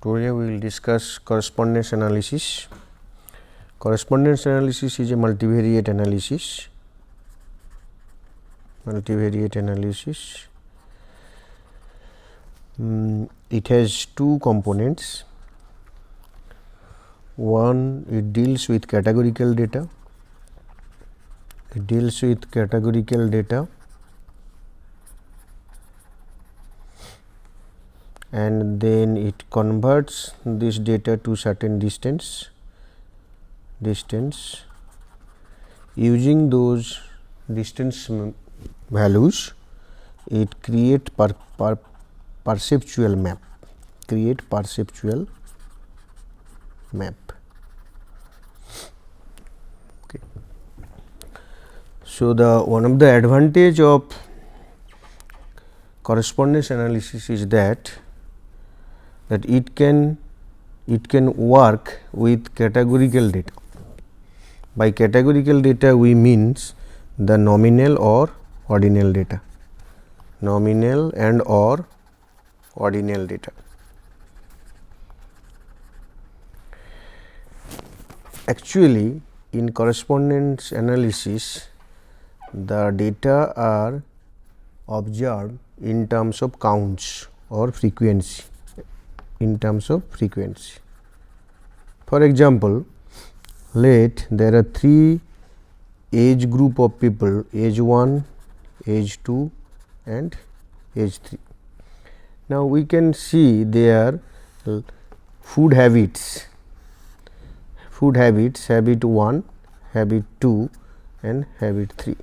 Today we will discuss correspondence analysis. Correspondence analysis is a multivariate analysis. It has two components. One, it deals with categorical data. And then it converts this data to certain distance. Using those distance values, it create perceptual map. Okay. So, the one of the advantage of correspondence analysis is that it can work with categorical data. By categorical data we means the nominal or ordinal data. Actually, in correspondence analysis, the data are observed in terms of counts or frequency. For example, there are three age group of people, age 1, age 2 and age 3. Now, we can see their food habits, habit 1, habit 2 and habit 3.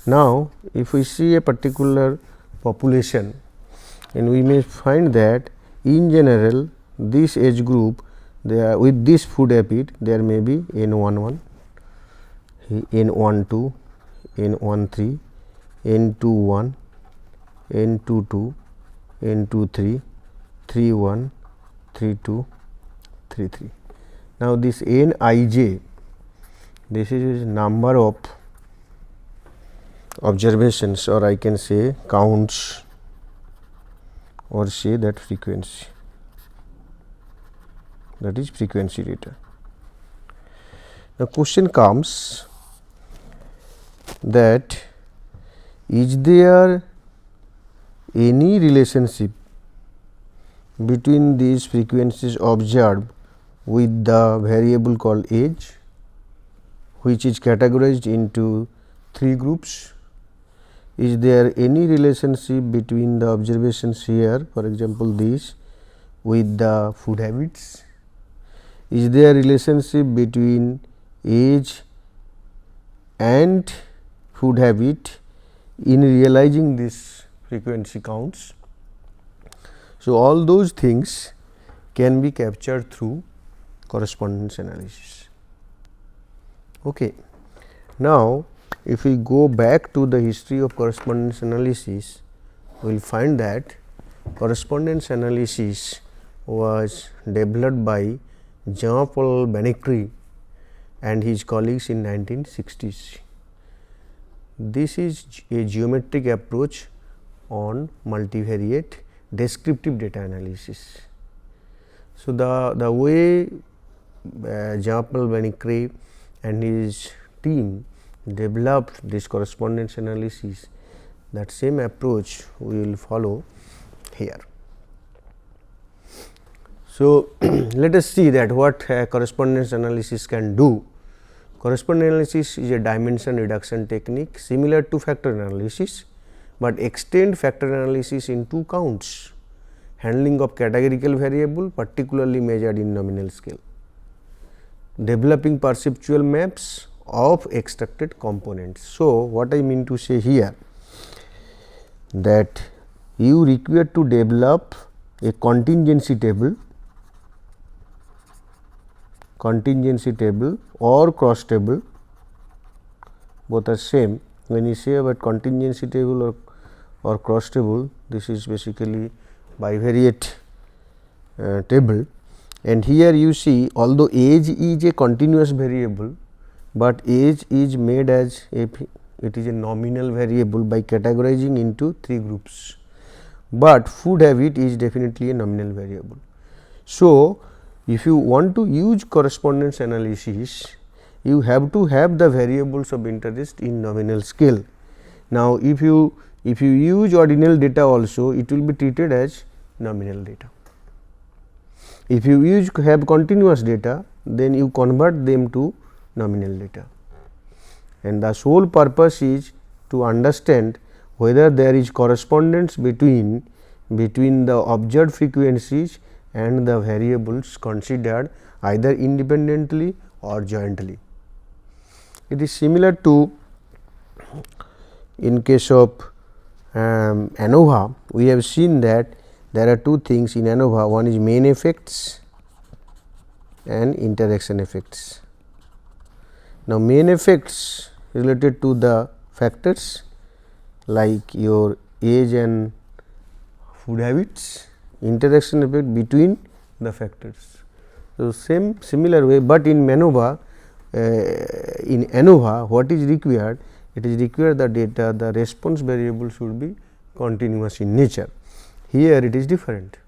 Now, if we see a particular population, and we may find that in general this age group, with this food habit there may be N11, N12, N13, N21, N22, N23, 31, 32, 33. Now, this Nij, this is number of observations, or I can say counts, or say that frequency, that is frequency data. The question comes that is there any relationship between these frequencies observed with the variable called age, which is categorized into three groups? Is there any relationship between the observations here, for example, this with the food habits? Is there a relationship between age and food habit in realizing this frequency counts? So, all those things can be captured through correspondence analysis. Okay. Now, if we go back to the history of correspondence analysis, we will find that correspondence analysis was developed by Jean-Paul Banecki and his colleagues in 1960s. This is a geometric approach on multivariate descriptive data analysis. So, the way Jean-Paul Banecki and his team developed this correspondence analysis, that same approach we will follow here. So, let us see that what correspondence analysis can do. Correspondence analysis is a dimension reduction technique similar to factor analysis, but extend factor analysis into counts, handling of categorical variable particularly measured in nominal scale, developing perceptual maps of extracted components. So, what I mean to say here, that you require to develop a contingency table or cross table, both are same. When you say about contingency table or cross table, this is basically bivariate table, and here you see, although age is a continuous variable, but age is made as it is a nominal variable by categorizing into three groups, but food habit is definitely a nominal variable. So, if you want to use correspondence analysis, you have to have the variables of interest in nominal scale. Now, if you use ordinal data also, it will be treated as nominal data. If you have continuous data, then you convert them to nominal data, and the sole purpose is to understand whether there is correspondence between the observed frequencies and the variables considered either independently or jointly. It is similar to in case of ANOVA. We have seen that there are two things in ANOVA, one is main effects and interaction effects. Now, main effects related to the factors like your age and food habits, interaction effect between the factors. So, similar way, but in ANOVA, what is required? It is required the data, the response variable should be continuous in nature. Here it is different,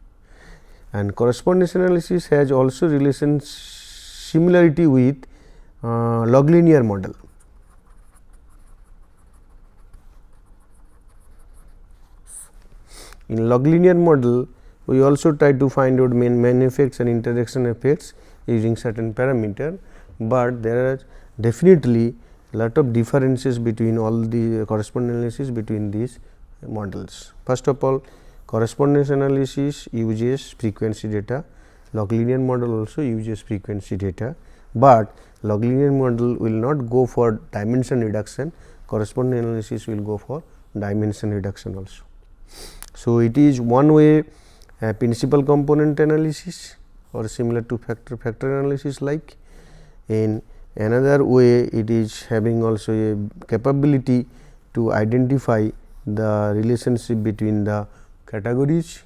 and correspondence analysis has also relation similarity with log linear model. In log linear model, we also try to find out main effects and interaction effects using certain parameter, but there are definitely lot of differences between all the correspondence analysis between these models. First of all, correspondence analysis uses frequency data, log linear model also uses frequency data, but log linear model will not go for dimension reduction, correspondence analysis will go for dimension reduction also. So, it is one way principal component analysis or similar to factor analysis like. In another way, it is having also a capability to identify the relationship between the categories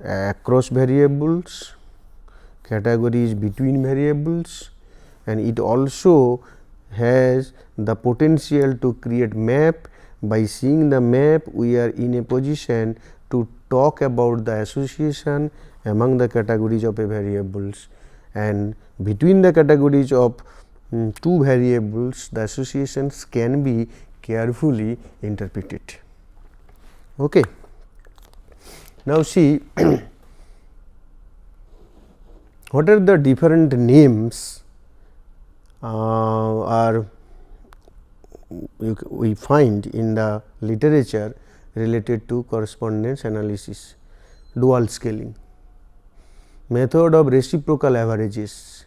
across variables, categories between variables, and it also has the potential to create map. By seeing the map, we are in a position to talk about the association among the categories of a variables, and between the categories of two variables, the associations can be carefully interpreted. Okay. Now, see what are the different names we find in the literature related to correspondence analysis. Dual scaling, method of reciprocal averages,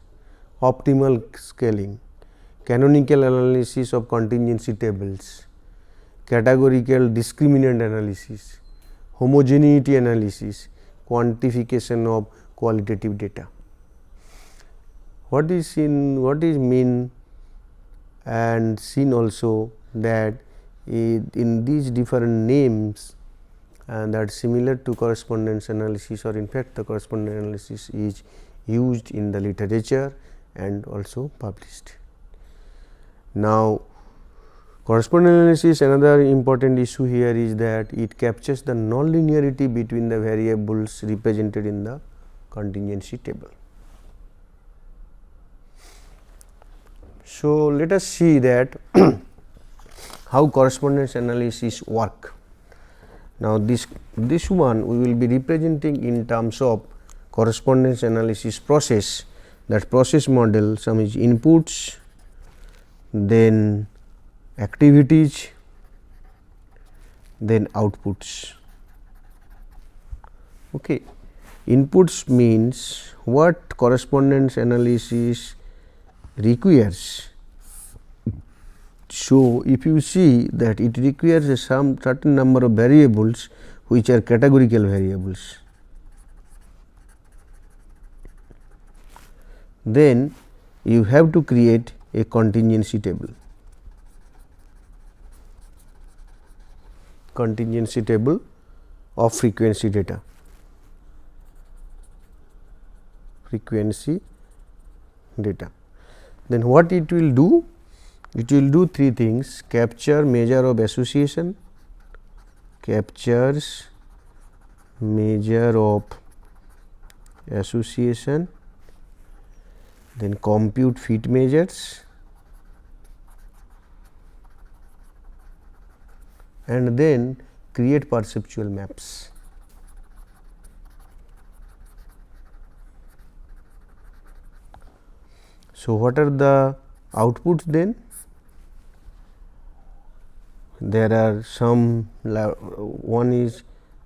optimal scaling, canonical analysis of contingency tables, categorical discriminant analysis, homogeneity analysis, quantification of qualitative data. What is mean and seen also that in these different names and that similar to correspondence analysis, or in fact the correspondence analysis is used in the literature and also published. Now, correspondence analysis, another important issue here is that it captures the nonlinearity between the variables represented in the contingency table. So, let us see that how correspondence analysis work. Now, this one we will be representing in terms of correspondence analysis process. That process model, some is inputs, then activities, then outputs. Okay. Inputs means what correspondence analysis requires. So, if you see that it requires some certain number of variables which are categorical variables, then you have to create a contingency table. Contingency table of frequency data. Frequency data. Then what it will do? It will do three things: capture measure of association, captures measure of association, then compute fit measures, and then create perceptual maps. So, what are the outputs then? There are some, one is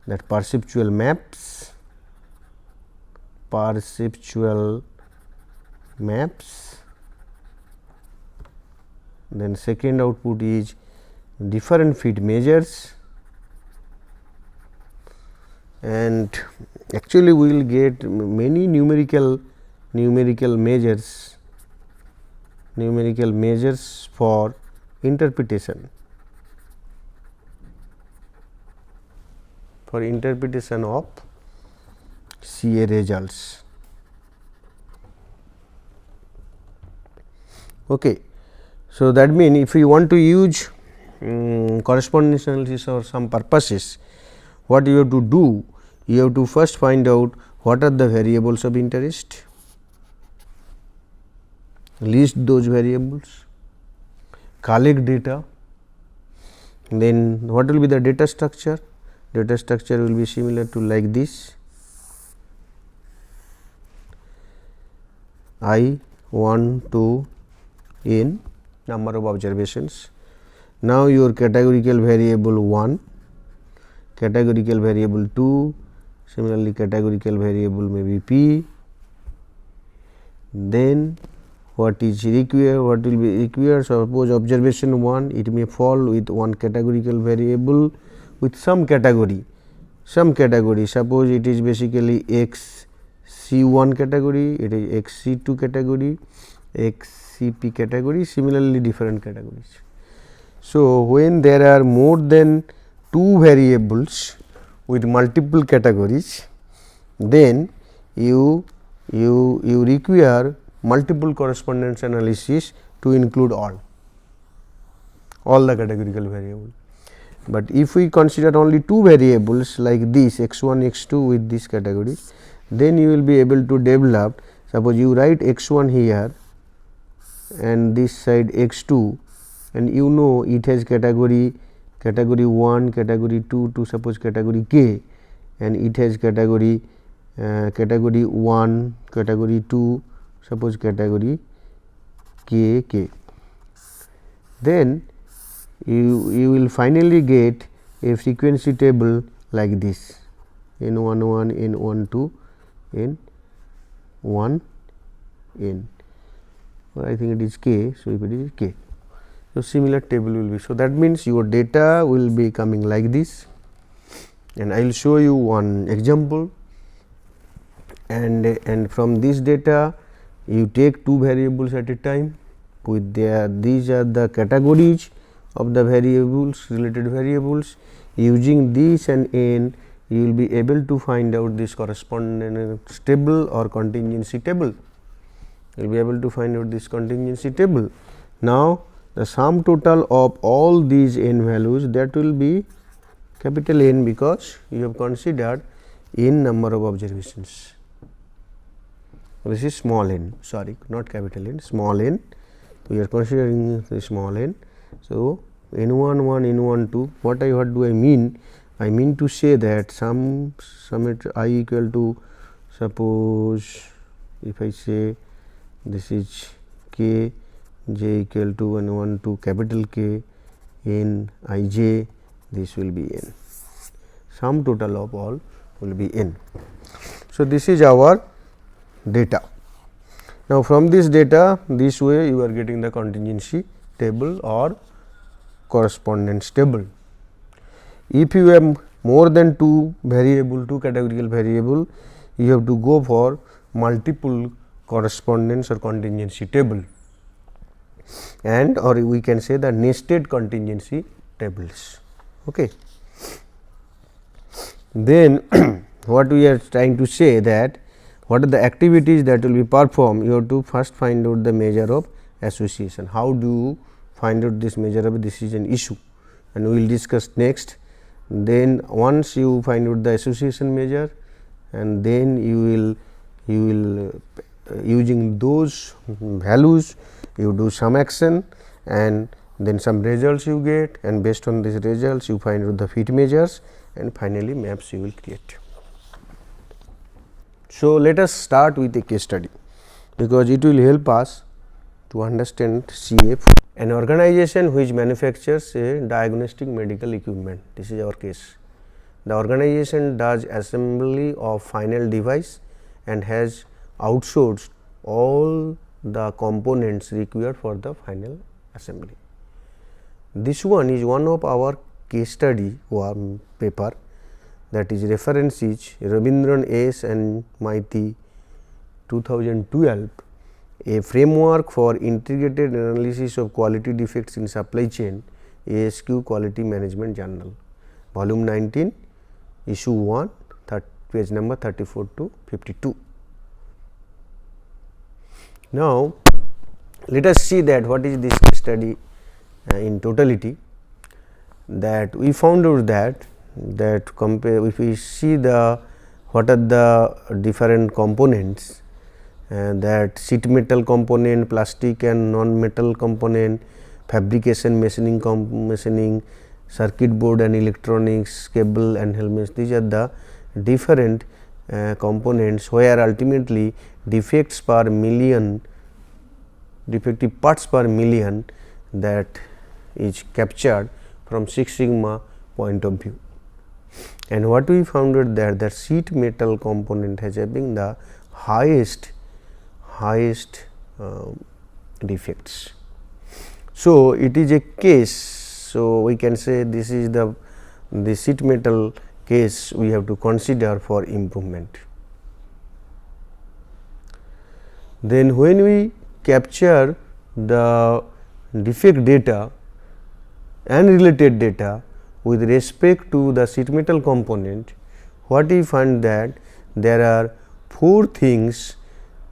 that perceptual maps, then second output is different fit measures, and actually we will get many numerical measures for interpretation, of CA results. Okay. So, that means if we want to use correspondence analysis for some purposes, what you have to do? You have to first find out what are the variables of interest, list those variables, collect data, then what will be the data structure? Data structure will be similar to like this: I 1 to n number of observations. Now, your categorical variable 1, categorical variable 2, similarly categorical variable may be p. Then what is required? What will be required? Suppose observation 1, it may fall with one categorical variable with some category. Suppose it is basically x c1 category, it is x c2 category, x cp category, similarly different categories. So, when there are more than 2 variables with multiple categories, then you require multiple correspondence analysis to include all the categorical variables. But if we consider only 2 variables like this x1 x2 with this category, then you will be able to develop. Suppose you write x1 here and this side x2, and you know it has category 1, category 2 to suppose category k, and it has category 1, category 2, suppose category k. Then you will finally get a frequency table like this: n11, n12, n1, n. I think it is k. So, if it is k, so similar table will be. So, that means your data will be coming like this, and I will show you one example, and from this data you take 2 variables at a time with these are the categories of the variables, related variables. Using this and n, you will be able to find out this correspondence table or contingency table. You will be able to find out this contingency table. Now, the sum total of all these n values, that will be capital N, because you have considered n number of observations. This is small n, sorry, not capital N, small n. We are considering the small n. So, n11, n12, what do I mean? I mean to say that sum I equal to, suppose if I say this is k, j equal to n12 capital K, n I j, this will be n. Sum total of all will be n. So, this is our data. Now, from this data, this way you are getting the contingency table or correspondence table. If you have more than 2 categorical variable, you have to go for multiple correspondence or contingency table, and or we can say the nested contingency tables. Okay. Then what we are trying to say that what are the activities that will be performed? You have to first find out the measure of association. How do you find out this measure of? This is an issue, and we will discuss next. Then once you find out the association measure, and then you will you will using those values you do some action and then some results you get, and based on these results you find out the fit measures, and finally maps you will create. So, let us start with a case study, because it will help us to understand CF. An organization which manufactures a diagnostic medical equipment, this is our case. The organization does assembly of final device and has outsourced all the components required for the final assembly. This one is one of our case study paper, that is reference is Rabindran S. and Maiti 2012, a framework for integrated analysis of quality defects in supply chain, ASQ Quality Management Journal, volume 19, issue 1, page number 34 to 52. Now, let us see that what is this case study in totality. That we found out that compare, if we see the what are the different components, that sheet metal component, plastic and non-metal component, fabrication, machining, circuit board and electronics, cable and helmets, these are the different components where ultimately defects per million, defective parts per million, that is captured from Six Sigma point of view. And what we found out that sheet metal component has having the highest defects. So, it is a case. So, we can say this is the sheet metal case we have to consider for improvement. Then when we capture the defect data and related data with respect to the sheet metal component, what we find that there are four things,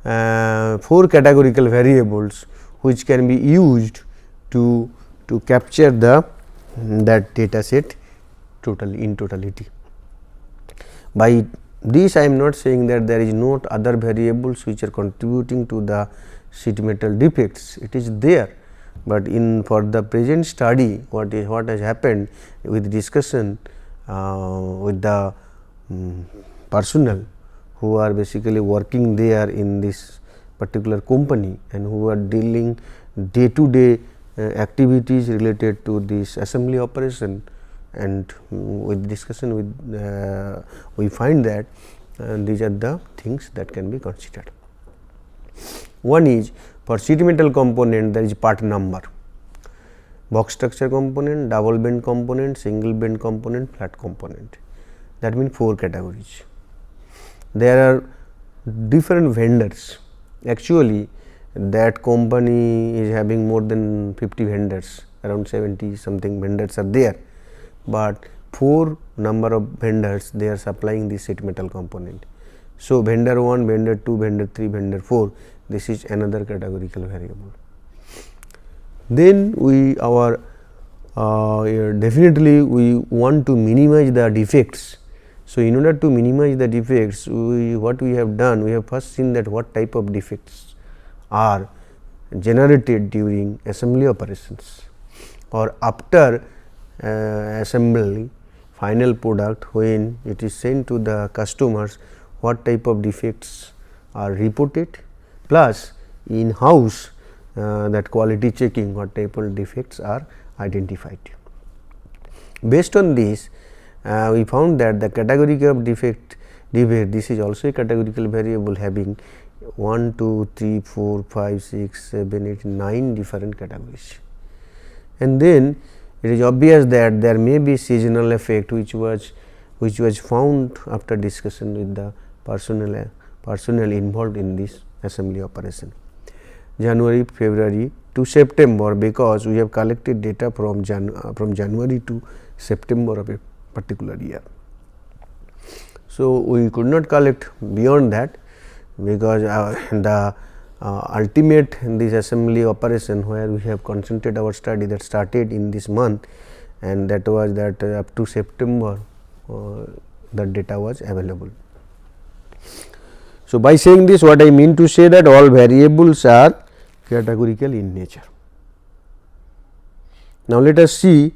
four categorical variables which can be used to capture that data set in totality. By this I am not saying that there is no other variables which are contributing to the sheet metal defects, it is there, but for the present study what has happened with discussion with the personnel who are basically working there in this particular company and who are dealing day to day activities related to this assembly operation, and with discussion with we find that these are the things that can be considered. One is for sheet metal component, there is part number, box structure component, double bend component, single bend component, flat component, that means four categories. There are different vendors. Actually, that company is having more than 50 vendors, around 70 something vendors are there, but four number of vendors they are supplying this sheet metal component. So, vendor 1, vendor 2, vendor 3, vendor 4, this is another categorical variable. Then we definitely we want to minimize the defects. So, in order to minimize the defects, what we have done, we have first seen that what type of defects are generated during assembly operations or after assembly final product, when it is sent to the customers, what type of defects are reported, plus in house that quality checking, what type of defects are identified. Based on this, we found that the category of defect, this is also a categorical variable having 1, 2, 3, 4, 5, 6, 7, 8, 9 different categories. And then it is obvious that there may be seasonal effect which was found after discussion with the personnel involved in this assembly operation. January, February to September, because we have collected data from January to September of a particular year. So, we could not collect beyond that, because the ultimate this assembly operation where we have concentrated our study that started in this month, and that was that up to September the data was available. So, by saying this, what I mean to say that all variables are categorical in nature. Now, let us see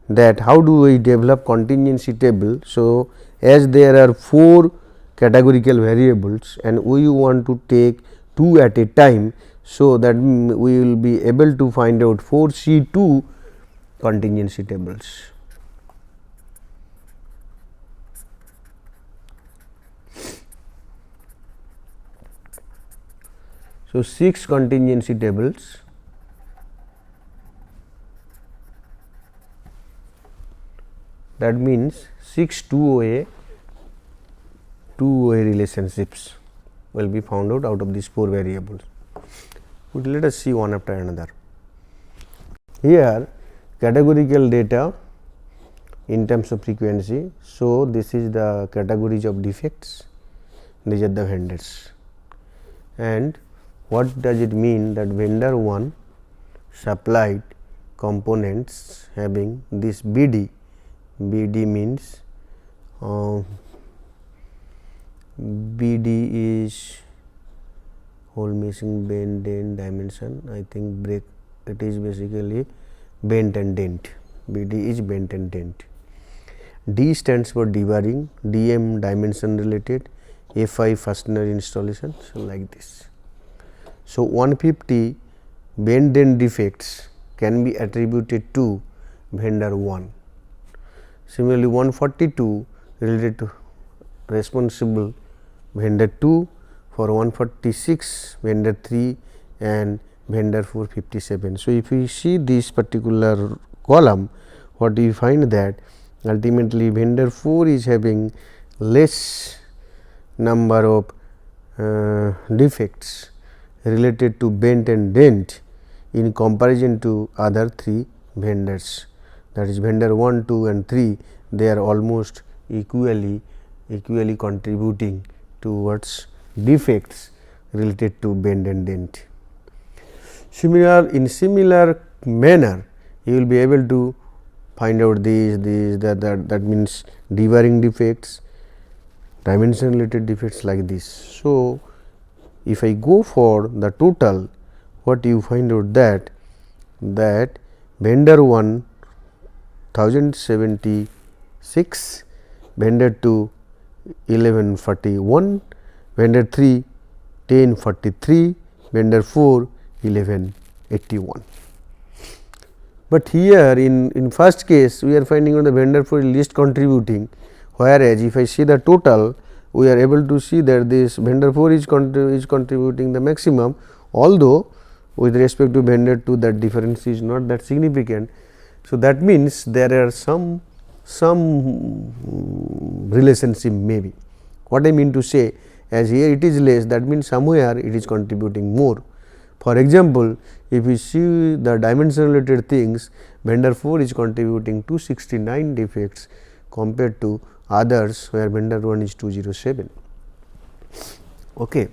that how do we develop contingency table. So, as there are 4 categorical variables and we want to take 2 at a time. So, that we will be able to find out 4 C2 contingency tables. So, 6 contingency tables, that means 6 two-way relationships will be found out of these 4 variables. But let us see one after another. Here categorical data in terms of frequency. So, this is the categories of defects, these are the vendors, and what does it mean that vendor 1 supplied components having this BD. BD means BD is hole missing, bend, dent, dimension. I think break, it is basically bent and dent. BD is bent and dent. D stands for deburring, DM dimension related, FI fastener installation. So, like this. So, 150 bend dent defects can be attributed to vendor 1. Similarly, 142 related to responsible vendor 2, for 146 vendor 3 and vendor 457. So, if we see this particular column, what we find that ultimately vendor 4 is having less number of defects related to bend and dent in comparison to other 3 vendors, that is vendor 1, 2 and 3, they are almost equally contributing towards defects related to bend and dent. In similar manner, you will be able to find out that means deburring defects, dimension related defects like this. So, if I go for the total, what you find out that vendor 1 1076, vendor 2 1141, vendor 3 1043, vendor 4 1181. But here in first case we are finding out the vendor 4 is least contributing, whereas if I see the total, we are able to see that this vendor 4 is contributing the maximum, although with respect to vendor 2 that difference is not that significant. So, that means there are some relationship maybe. What I mean to say, as here it is less, that means somewhere it is contributing more. For example, if we see the dimension related things, vendor 4 is contributing 269 defects compared to others where vendor 1 is 207. Okay.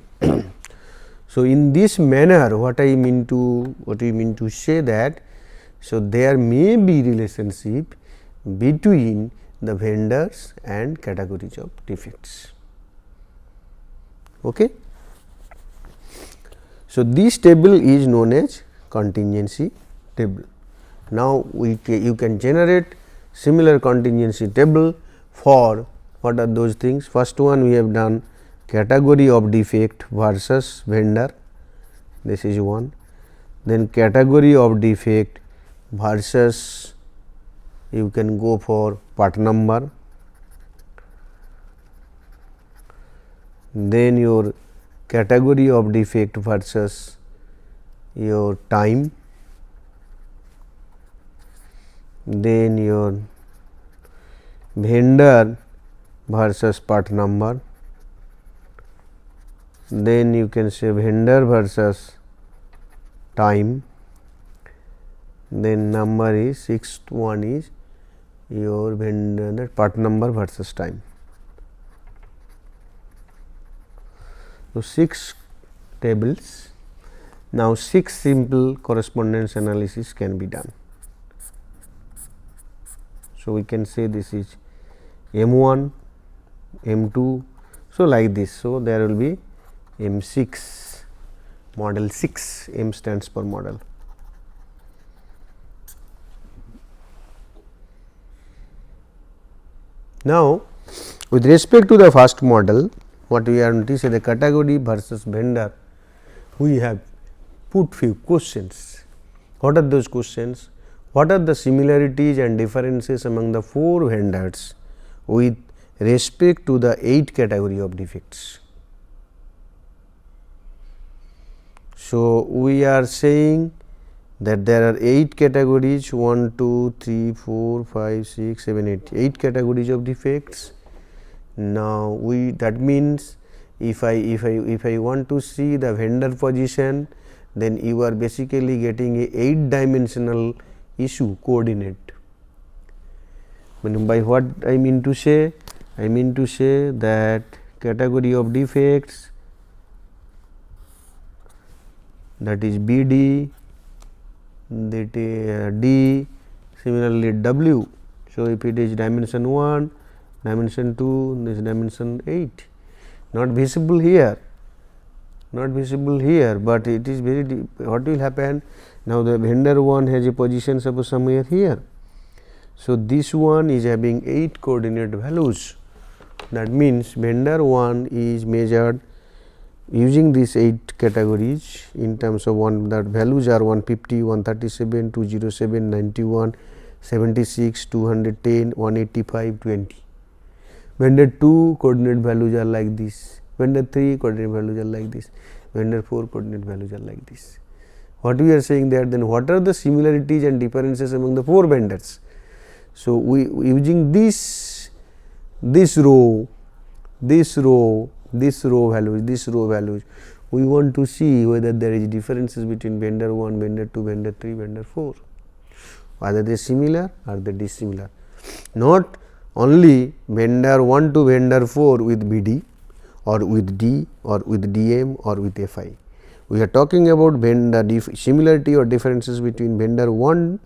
So, in this manner what we mean to say that, so there may be relationship between the vendors and categories of defects. Okay. So, this table is known as contingency table. Now, you can generate similar contingency table for what are those things. First one we have done category of defect versus vendor, this is one. Then category of defect versus, you can go for part number, then your category of defect versus your time, then your vendor versus part number, then you can say vendor versus time, then number is sixth one is your vendor part number versus time. So, 6 tables. Now, 6 simple correspondence analysis can be done. So, we can say this is M1, M2. So, like this. So, there will be M6, model 6, M stands for model. Now, with respect to the first model, what we are going to say, the category versus vendor, we have put few questions. What are those questions? What are the similarities and differences among the 4 vendors with respect to the 8 category of defects? So, we are saying that there are 8 categories, 1, 2, 3, 4, 5, 6, 7, 8, 8 categories of defects. Now, that means if I want to see the vendor position, then you are basically getting a 8 dimensional issue coordinate. By what I mean to say? I mean to say that category of defects, that is BD, that is D, similarly W. So, if it is dimension 1, dimension 2, this dimension 8, not visible here, but it is very deep. What will happen? Now, the vendor 1 has a position suppose somewhere here. So, this one is having 8 coordinate values. That means, vendor 1 is measured using these 8 categories in terms of that values are 150, 137, 207, 91, 76, 210, 185, 20. Vendor 2 coordinate values are like this, vendor 3 coordinate values are like this, vendor 4 coordinate values are like this. What we are saying that then what are the similarities and differences among the 4 vendors? So, we using this row values, we want to see whether there is differences between vendor 1, vendor 2, vendor 3, vendor 4, whether they similar or they dissimilar. Not only vendor 1 to vendor 4 with BD or with D or with DM or with FI. We are talking about vendor similarity or differences between vendor 1,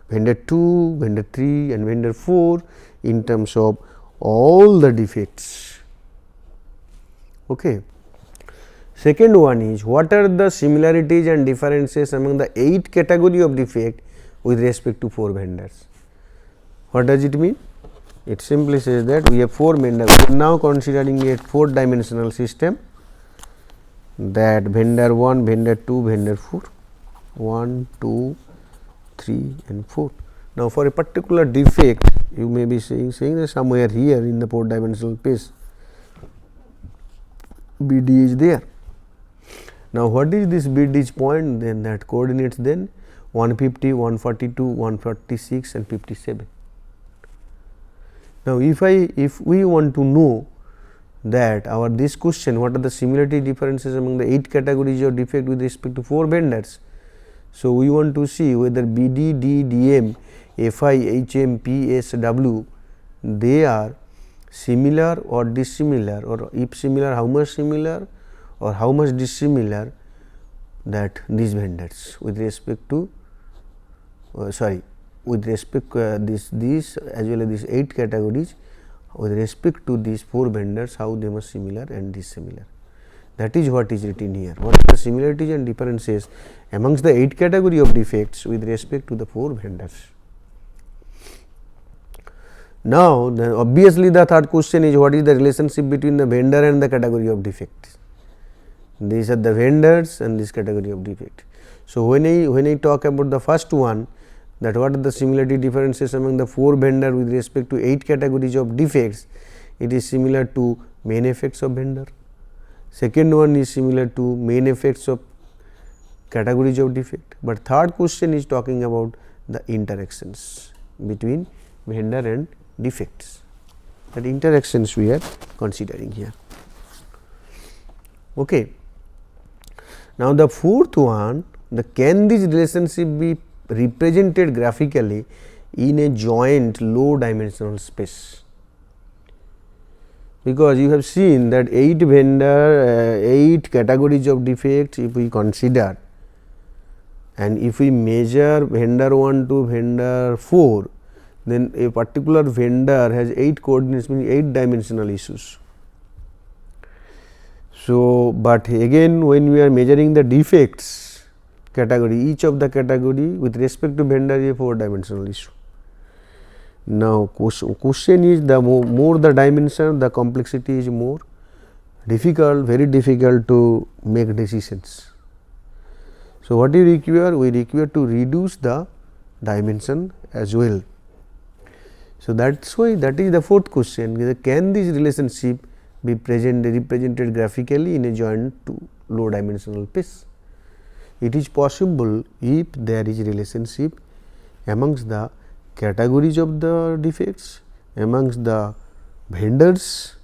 vendor 2, vendor 3 and vendor 4 in terms of all the defects. Okay. Second one is what are the similarities and differences among the 8 category of defect with respect to 4 vendors. What does it mean? It simply says that we have 4 vendors. We are now considering a 4 dimensional system, that vendor 1, vendor 2, vendor 4, 1, 2, 3 and 4. Now, for a particular defect you may be saying that somewhere here in the 4 dimensional space BD is there. Now, what is this BD point? Then that coordinates then 150, 142, 146 and 57. Now, if we want to know that this question, what are the similarity differences among the 8 categories of defect with respect to 4 vendors. So, we want to see whether BD, D, DM, FI, HM, PS, W, they are similar or dissimilar, or if similar, how much similar or how much dissimilar that these vendors with respect to with respect these as well as these 8 categories with respect to these 4 vendors, how they must similar and dissimilar. That is what is written here. What are the similarities and differences amongst the 8 category of defects with respect to the 4 vendors. Now, obviously, the third question is what is the relationship between the vendor and the category of defects. These are the vendors and this category of defect. So, when I talk about the first one, that what are the similarity differences among the 4 vendor with respect to 8 categories of defects, it is similar to main effects of vendor. Second one is similar to main effects of categories of defect, but third question is talking about the interactions between vendor and defects. That interactions we are considering here. Okay. Now, the fourth one, can this relationship be represented graphically in a joint low dimensional space? Because you have seen that 8 vendor, 8 categories of defects if we consider, and if we measure vendor 1 to vendor 4, then a particular vendor has 8 coordinates, meaning 8 dimensional issues. So, but again when we are measuring the defects category, each of the category with respect to vendor is a 4-dimensional issue. Now, question is the more the dimension, the complexity is more difficult, very difficult to make decisions. So, what you require? We require to reduce the dimension as well. So, that is why that is the fourth question, can this relationship be represented graphically in a joint to low dimensional piece? It is possible if there is relationship amongst the categories of the defects, amongst the vendors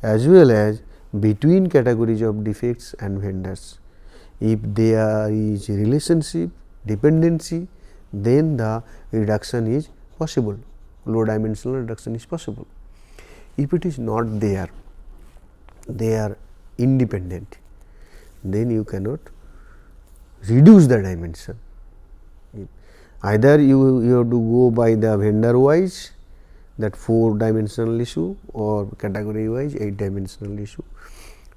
as well as between categories of defects and vendors. If there is relationship, dependency, then the reduction is possible, low dimensional reduction is possible. If it is not there, they are independent, then you cannot reduce the dimension. Either you have to go by the vendor wise, that 4-dimensional issue, or category wise 8-dimensional issue.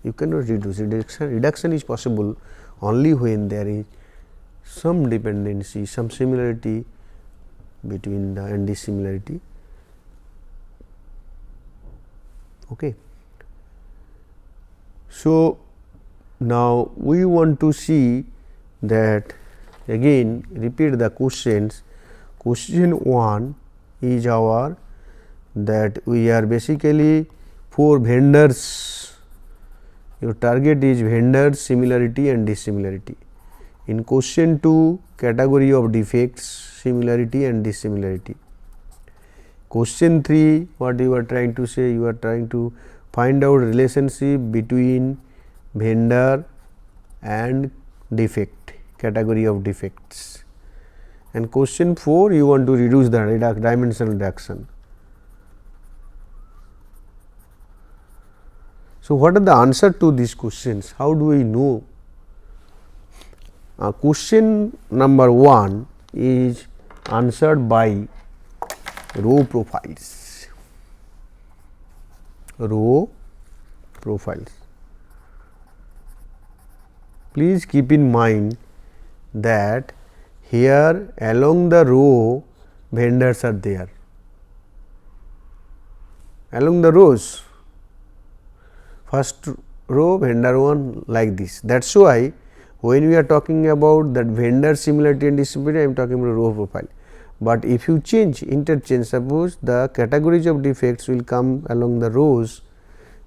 You cannot reduce. Reduction is possible only when there is some dependency, some similarity between the and dissimilarity. Okay. So, now we want to see that again repeat the questions. Question 1 is our that we are basically for vendors, your target is vendors, similarity and dissimilarity. In question 2, category of defects, similarity and dissimilarity. Question 3, what you are trying to say? You are trying to find out relationship between vendor and defect, category of defects. And question 4, you want to reduce the dimensional reduction. So, what are the answer to these questions? How do we know? Question number 1 is answered by row profiles. Row profiles. Please keep in mind that here along the row vendors are there, along the rows. First row vendor 1 like this. That is why when we are talking about that vendor similarity and dissimilarity, I am talking about row profile. But if you interchange, suppose the categories of defects will come along the rows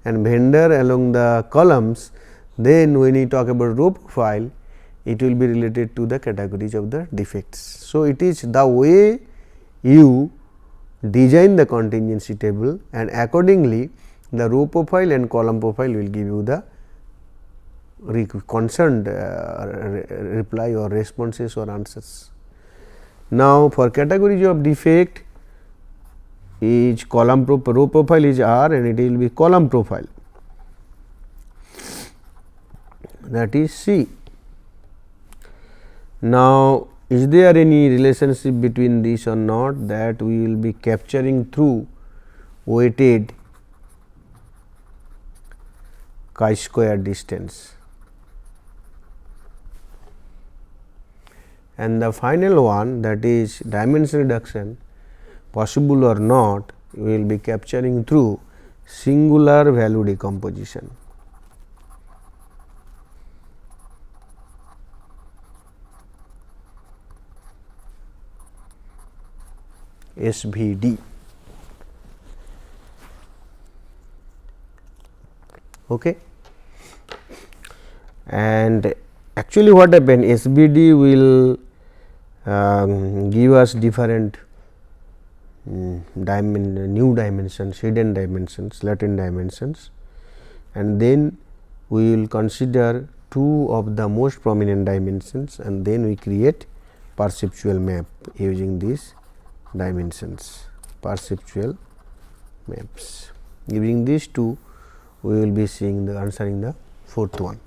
and vendor along the columns, then when we talk about row profile, it will be related to the categories of the defects. So, it is the way you design the contingency table, and accordingly the row profile and column profile will give you the concerned reply or responses or answers. Now, for categories of defect, each column row profile is R and it will be column profile, that is C. Now, is there any relationship between this or not? That we will be capturing through weighted chi-square distance. And the final one, that is dimension reduction, possible or not, we will be capturing through singular value decomposition. SVD. Okay. And actually what happened, SVD will give us different new dimensions, hidden dimensions, latent dimensions, and then we will consider 2 of the most prominent dimensions, and then we create perceptual map using these dimensions, perceptual maps. Using these 2, we will be seeing the answering the fourth one.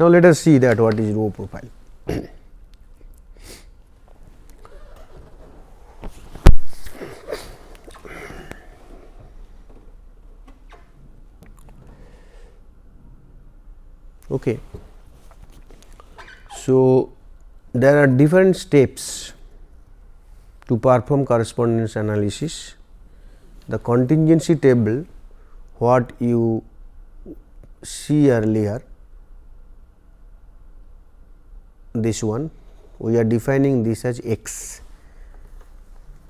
Now, let us see that what is row profile. Okay. So, there are different steps to perform correspondence analysis. The contingency table, what you see earlier, this one, we are defining this as X,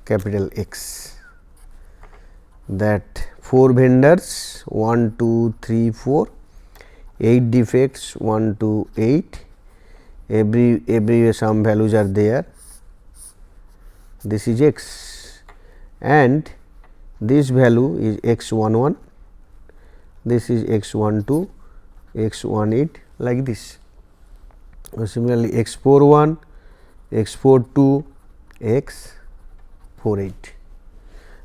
capital X, that 4 vendors 1, 2, 3, 4, 8 defects 1 to 8, every some values are there. This is X and this value is X 11, this is X 12, X 18, like this. Similarly, X 41, X 42, X 48.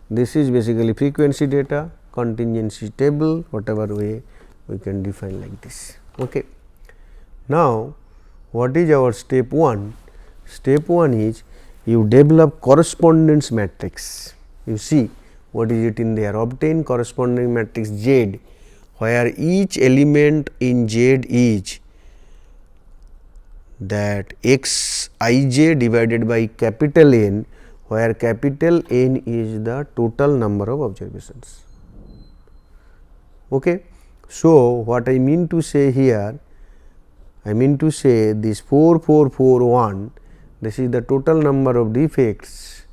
This is basically frequency data, contingency table, whatever way we can define like this. Okay. Now, what is our step 1? Step 1 is you develop correspondence matrix. You see what is it in there? Obtain corresponding matrix Z, where each element in Z is that X I j divided by capital N, where capital N is the total number of observations. Okay. So, what I mean to say here, I mean to say this 4441, this is the total number of defects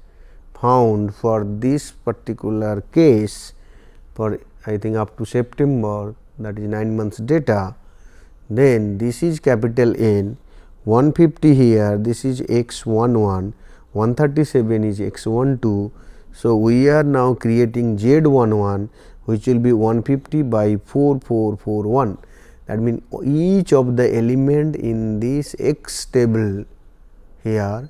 found for this particular case for I think up to September, that is 9 months data. Then this is capital N, 150 here, this is X 11, 137 is X 12. So, we are now creating Z 11, which will be 150 by 4441. That means, each of the element in this X table here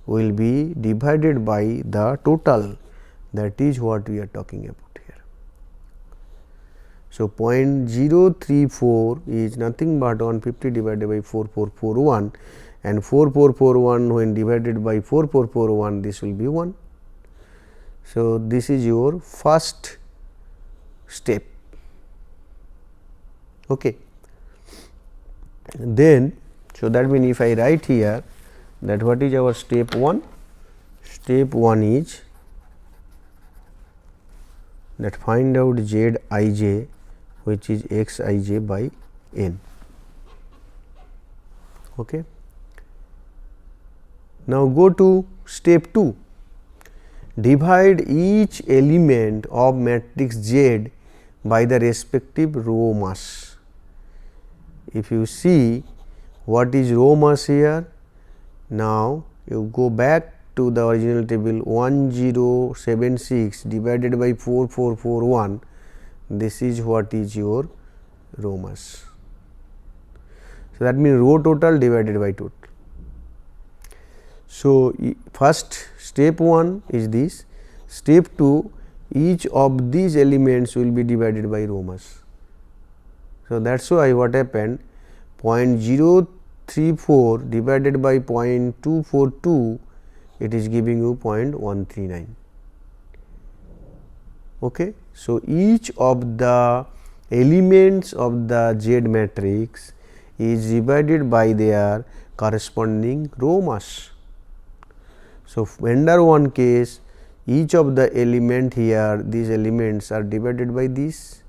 will be divided by the total, that is what we are talking about here. So, 0.034 is nothing but 150 divided by 4441, and 4441 when divided by 4441, this will be 1. So, this is your first step. Okay. Then, so that means if I write here that what is our step 1? Step 1 is that find out Z I j, which is X I j by N. Okay. Now, go to step 2. Divide each element of matrix Z by the respective row mass. If you see what is row mass here, now you go back to the original table 1076 divided by 4441, this is what is your row mass. So, that means row total divided by total. So, first step 1 is this, step 2, each of these elements will be divided by row mass. So, that is why what happened, 0.034 divided by 0.242, it is giving you 0.139. Okay. So, each of the elements of the Z matrix is divided by their corresponding row mass. So, vendor 1 case, each of the element here, these elements are divided by this.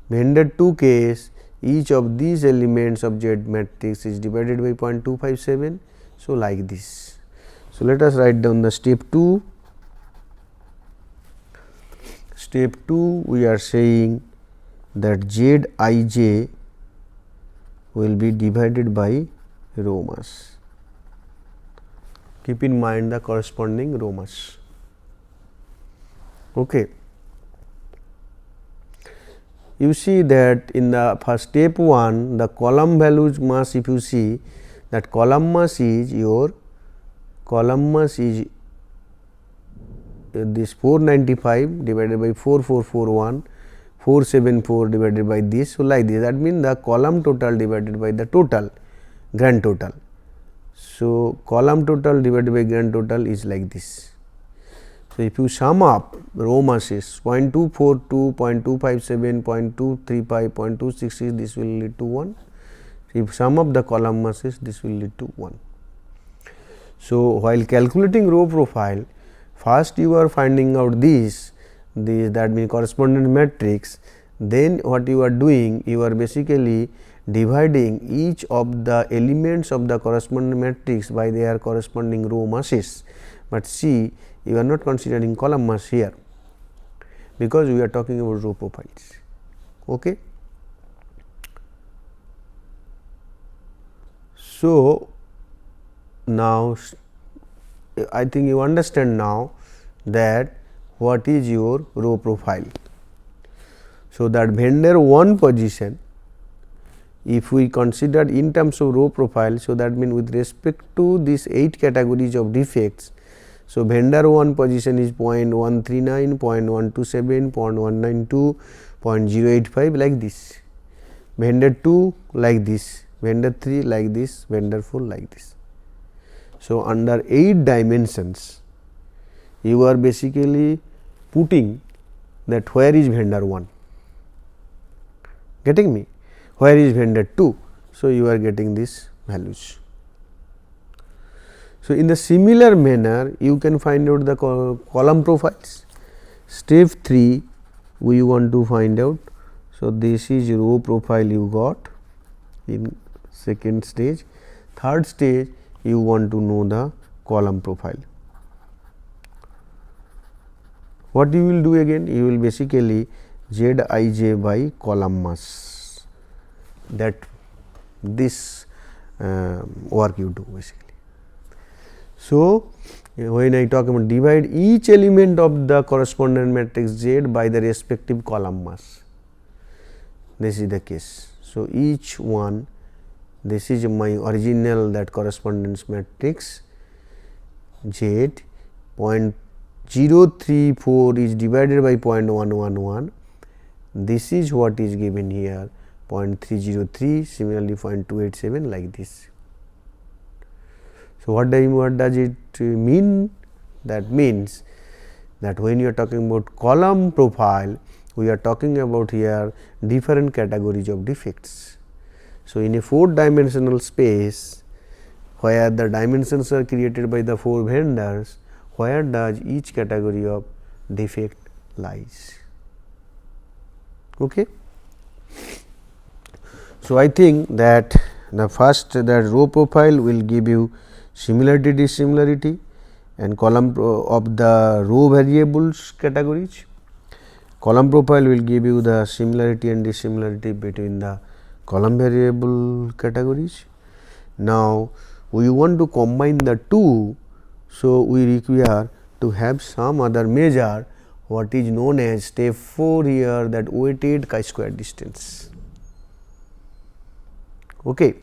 Vendor 2 case, each of these elements of Z matrix is divided by 0.257. So, like this. So, let us write down the step 2. Step 2, we are saying that Z I j will be divided by row mass. Keep in mind the corresponding row mass. Okay. You see that in the first step 1, the column values mass, if you see that column mass is this 495 divided by 4441, 474 divided by this. So, like this, that means the column total divided by the total, grand total. So, column total divided by grand total is like this. So, if you sum up row masses 0.242, 0.257, 0.235, 0.266, this will lead to 1. if sum of the column masses, this will lead to 1. So, while calculating row profile, first you are finding out this that means correspondence matrix, then what you are doing, you are basically dividing each of the elements of the corresponding matrix by their corresponding row masses, but see, you are not considering column mass here, because we are talking about row profiles. Okay. So, now I think you understand now that what is your row profile. So, that vendor 1 position, if we consider in terms of row profile, so that means with respect to these 8 categories of defects. So, vendor 1 position is 0.139, 0.127, 0.192, 0.085 like this, vendor 2 like this, vendor 3 like this, vendor 4 like this. So, under 8 dimensions, you are basically putting that where is vendor 1, getting me, where is vendor 2. So, you are getting these values. So, in the similar manner, you can find out the column profiles. Step 3 we want to find out. So, this is row profile you got in second stage. Third stage, you want to know the column profile. What you will do again? You will basically Zij by column mass, that this work you do basically. So, when I talk about divide each element of the correspondent matrix Z by the respective column mass, this is the case. So, each one, this is my original that correspondence matrix Z, 0.034 is divided by 0.111, this is what is given here 0.303, similarly 0.287 like this. So, what does it mean? That means that when you are talking about column profile, we are talking about here different categories of defects. So, in a 4-dimensional space where the dimensions are created by the 4 vendors, where does each category of defect lies. Okay. So, I think that the first, that row profile will give you similarity dissimilarity and column of the row variables categories. Column profile will give you the similarity and dissimilarity between the column variable categories. Now, we want to combine the two. So, we require to have some other measure, what is known as step 4 here, that weighted chi-square distance. Okay.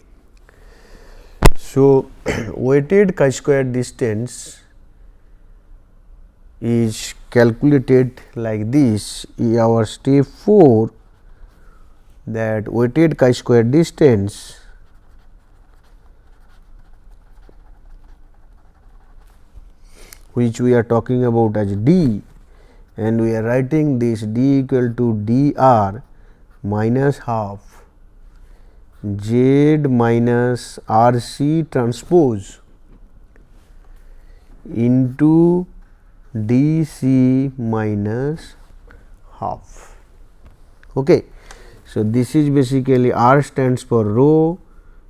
So, weighted chi-square distance is calculated like this. In our step 4, that weighted chi-square distance which we are talking about as d, and we are writing this d equal to dr minus half Z minus RC transpose into DC minus half. Okay. So, this is basically R stands for row,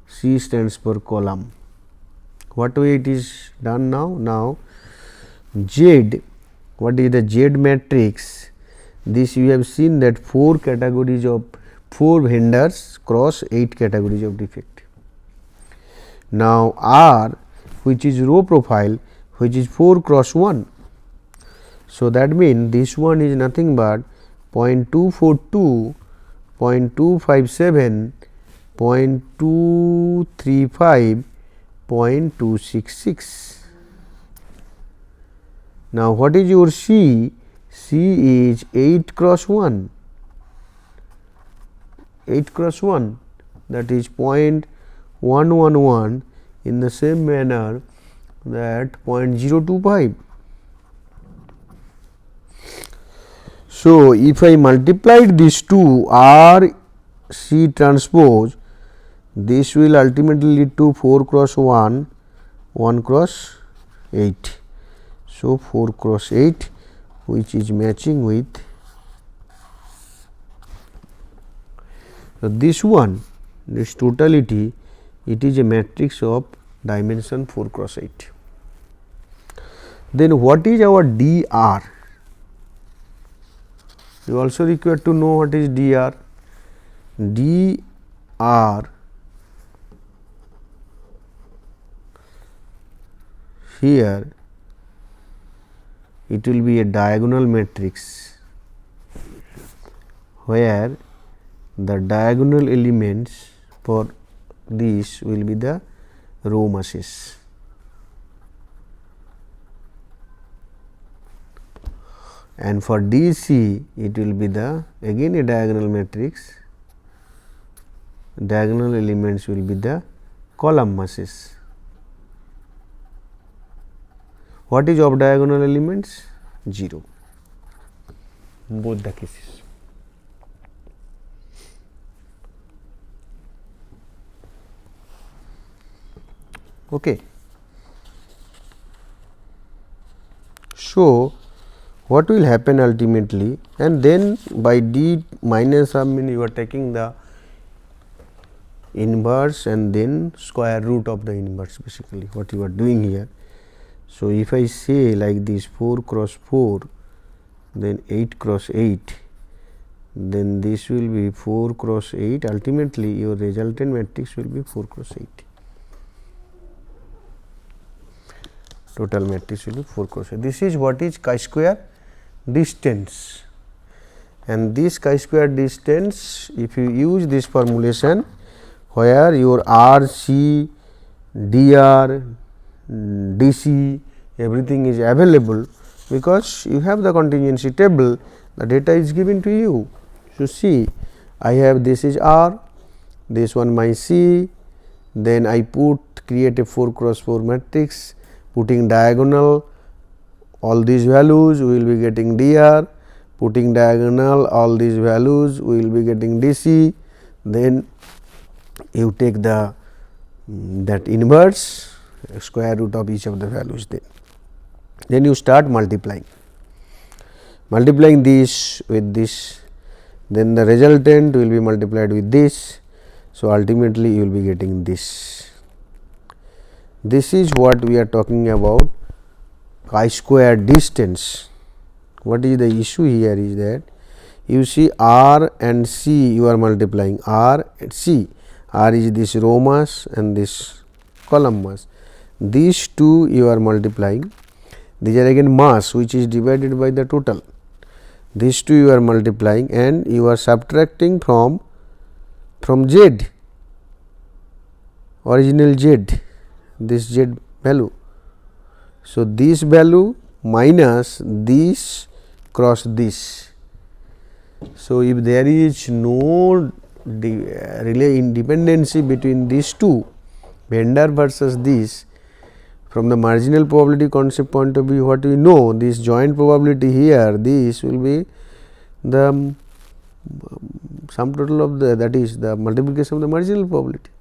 C stands for column. What way it is done now? Now, Z, what is the Z matrix? This you have seen that 4 categories of 4 vendors cross 8 categories of defect. Now, R, which is row profile, which is 4 cross 1. So, that means this one is nothing but 0.242, 0.257, 0.235, 0.266. Now, what is your C? C is 8 cross 1. 8 cross 1, that is 0.111, in the same manner that 0.025. So, if I multiplied these two R C transpose, this will ultimately lead to 4 cross 1, 1 cross 8. So, 4 cross 8 which is matching with this one, this totality, it is a matrix of dimension 4 cross 8. Then what is our dr? You also require to know what is dr. dr here it will be a diagonal matrix where the diagonal elements for this will be the row masses. And for DC it will be the again a diagonal matrix, diagonal elements will be the column masses. What is of diagonal elements? 0 in both the cases. Okay. So, what will happen ultimately, and then by d minus sum mean you are taking the inverse and then square root of the inverse, basically what you are doing here. So, if I say like this 4 cross 4, then 8 cross 8, then this will be 4 cross 8, ultimately your resultant matrix will be 4 cross 8. Total matrix will be 4 cross 8. This is what is chi-square distance, and this chi-square distance, if you use this formulation where your R, C, dr, dc everything is available, because you have the contingency table, the data is given to you. So, see, I have this is R, this one my C, then I create a 4 cross 4 matrix, putting diagonal all these values we will be getting dr, putting diagonal all these values we will be getting dc, then you take the that inverse square root of each of the values, then you start multiplying this with this, then the resultant will be multiplied with this. So, ultimately you will be getting this. This is what we are talking about chi-square distance. What is the issue here is that you see R and C you are multiplying, R and C, R is this row mass and this column mass, these two you are multiplying, these are again mass which is divided by the total, these two you are multiplying and you are subtracting from Z, original Z, this Z value. So, this value minus this cross this. So, if there is no independency between these two, Bender versus this, from the marginal probability concept point of view, what we know, this joint probability here, this will be the sum total of the, that is the multiplication of the marginal probability,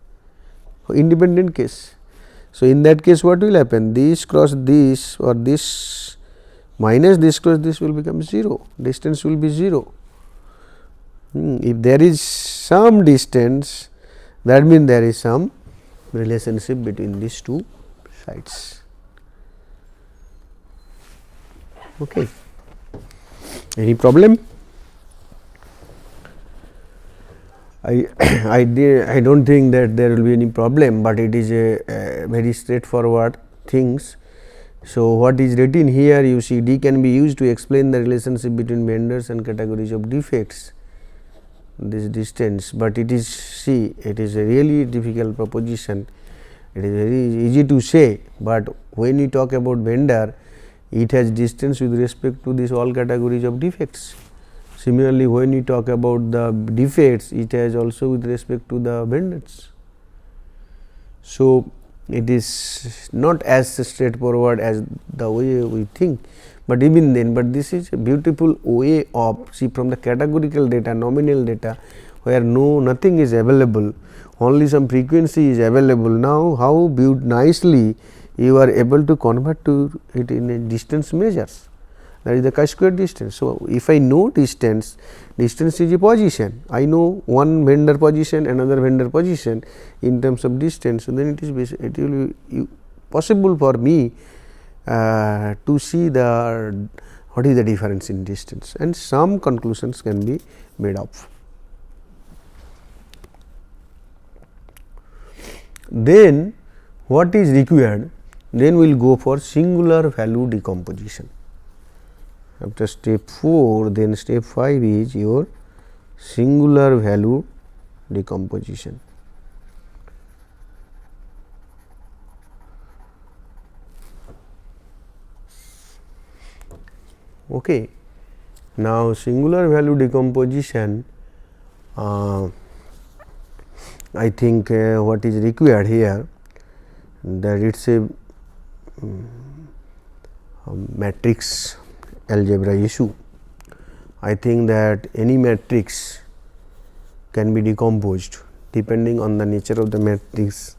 independent case. So, in that case what will happen, this cross this or this minus this cross this will become 0, distance will be 0. If there is some distance, that means there is some relationship between these two sides. Okay. Any problem? I do not think that there will be any problem, but it is a very straightforward things. So, what is written here, you see D can be used to explain the relationship between Benders and categories of defects, this distance, but it is, see, it is a really difficult proposition. It is very easy to say, but when you talk about Bender, it has distance with respect to this all categories of defects. Similarly, when you talk about the defects, it has also with respect to the Benders. So, it is not as straightforward as the way we think, but even then, but this is a beautiful way of, see, from the categorical data, nominal data, where nothing is available, only some frequency is available. Now, how nicely you are able to convert to it in a distance measures, that is the chi-square distance. So, if I know distance, distance is a position, I know one vendor position, another vendor position in terms of distance, so then it will be possible for me to see the what is the difference in distance, and some conclusions can be made of. Then what is required? Then we will go for singular value decomposition. After step 4, then step 5 is your singular value decomposition. Okay. Now, singular value decomposition, I think what is required here, that it is a matrix algebra issue. I think that any matrix can be decomposed depending on the nature of the matrix.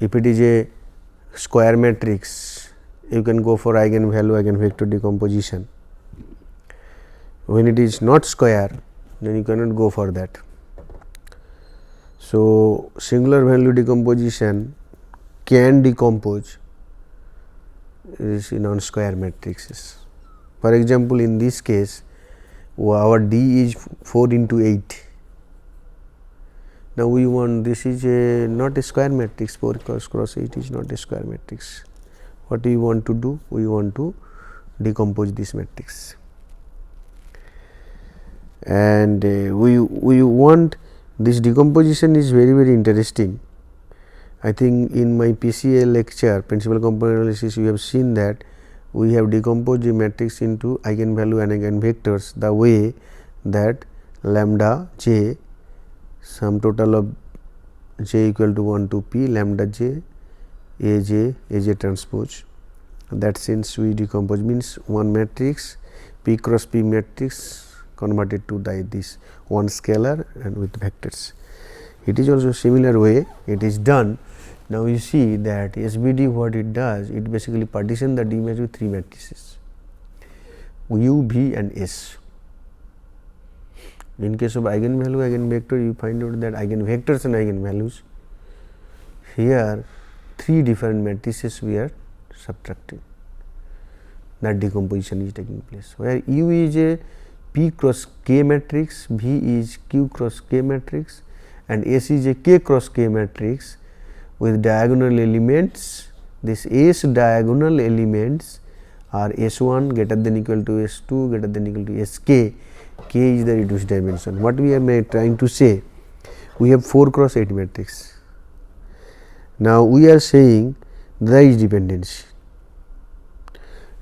If it is a square matrix, you can go for eigenvalue, eigenvector decomposition. When it is not square, then you cannot go for that. So, singular value decomposition can decompose non-square matrices. For example, in this case, our D is 4 into 8. Now, we want, this is a not a square matrix, 4 cross 8 is not a square matrix. What we want to do? We want to decompose this matrix, and we want this decomposition is very interesting. I think in my PCA lecture, principal component analysis, you have seen that we have decomposed the matrix into eigenvalue and eigenvectors the way that lambda j, sum total of j equal to 1 to p lambda j aj transpose. That sense we decompose, means one matrix p cross p matrix converted to this one scalar and with vectors. It is also similar way it is done. Now, you see that SVD what it does, it basically partition the D image with 3 matrices U, V and S. In case of eigenvalue, eigenvector, you find out that eigenvectors and eigenvalues, here 3 different matrices we are subtracting, that decomposition is taking place, where U is a P cross K matrix, V is Q cross K matrix and S is a K cross K matrix with diagonal elements. This S diagonal elements are S1 greater than equal to S2 greater than equal to Sk, K is the reduced dimension. What we are trying to say, we have 4 cross 8 matrix. Now, we are saying there is dependency,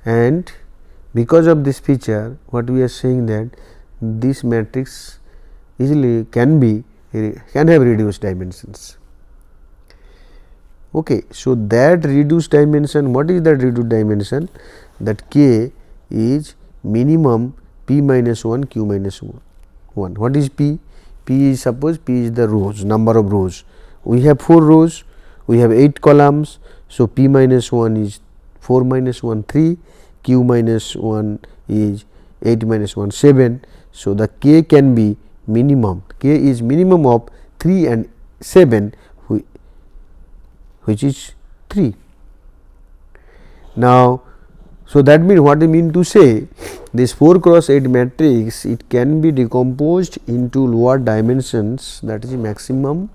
and because of this feature, what we are saying that this matrix easily can have reduced dimensions. Okay. So, that reduced dimension, what is that reduced dimension? That K is minimum P minus 1 Q minus 1. What is P? P is, suppose P is the rows, number of rows. We have 4 rows, we have 8 columns. So, P minus 1 is 4 minus 1 3, Q minus 1 is 8 minus 1 7. So, the K can be minimum, K is minimum of 3 and 7, which is 3. Now, so that means what I mean to say, this 4 cross 8 matrix, it can be decomposed into lower dimensions, that is maximum,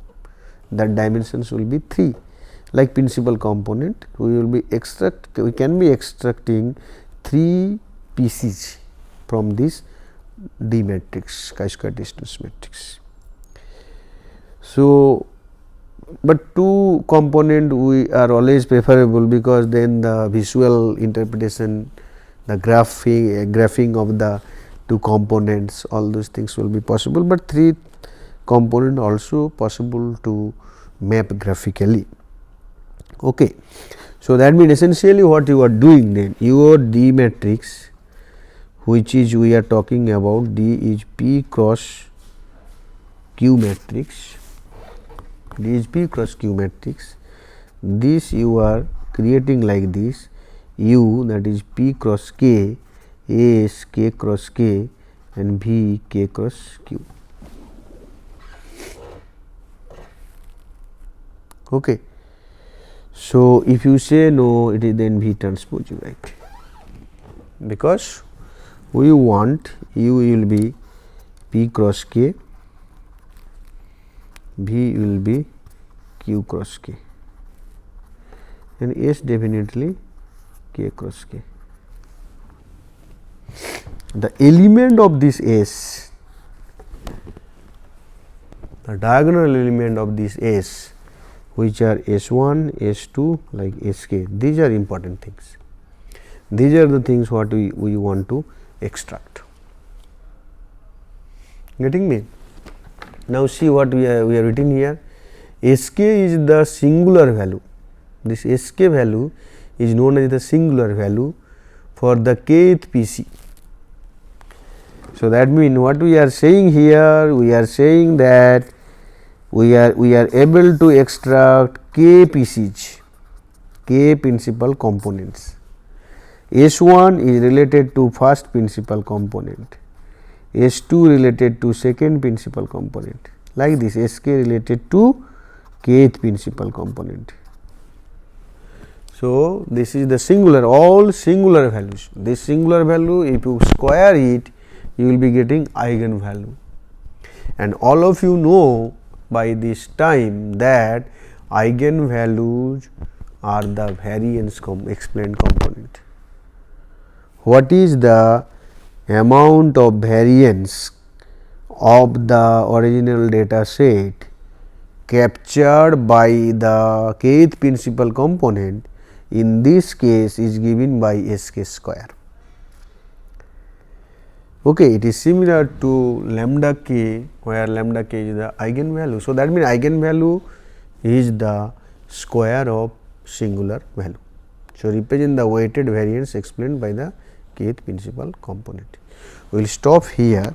that dimensions will be 3. Like principal component, we can be extracting 3 pieces from this D matrix, chi-square distance matrix. So, but 2 component we are always preferable, because then the visual interpretation, the graphing of the 2 components, all those things will be possible, but 3 component also possible to map graphically. Okay. So, that means essentially what you are doing, then your D matrix, which is we are talking about, D is P cross Q matrix, it is P cross Q matrix. This you are creating like this, U, that is P cross K, S K cross K, and V K cross Q. Okay. So, if you say no, it is then V transpose U, right, because we want U will be P cross K, V will be Q cross K, and S definitely K cross K. The element of this S, the diagonal element of this S, which are S1, S2, like Sk, these are important things. These are the things what we want to extract. Getting me? Now, see what we have written here. Sk is the singular value. This Sk value is known as the singular value for the kth PC. So, that means what we are saying here, we are saying that we are able to extract k PCs, k principal components. S1 is related to first principal component, S2 related to second principal component, like this, Sk related to kth principal component. So, this is the singular, all singular values. This singular value, if you square it, you will be getting eigenvalue, and all of you know by this time that eigenvalues are the variance explained component. What is the amount of variance of the original data set captured by the kth principal component? In this case is given by Sk square. Okay, it is similar to lambda k, where lambda k is the eigenvalue. So, that means eigenvalue is the square of singular value. So, represent the weighted variance explained by the kth principal component. We will stop here,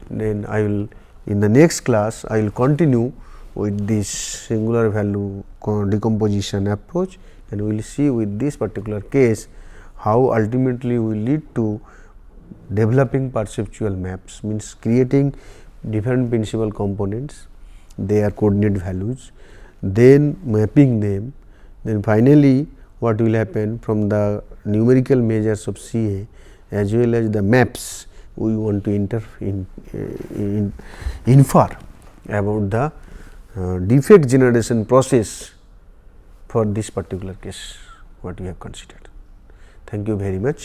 then I will in the next class I will continue with this singular value decomposition approach, and we will see with this particular case how ultimately we lead to developing perceptual maps, means creating different principal components, their coordinate values, then mapping them, then finally what will happen from the numerical measures of CA as well as the maps we want to infer about the defect generation process for this particular case what we have considered. Thank you very much.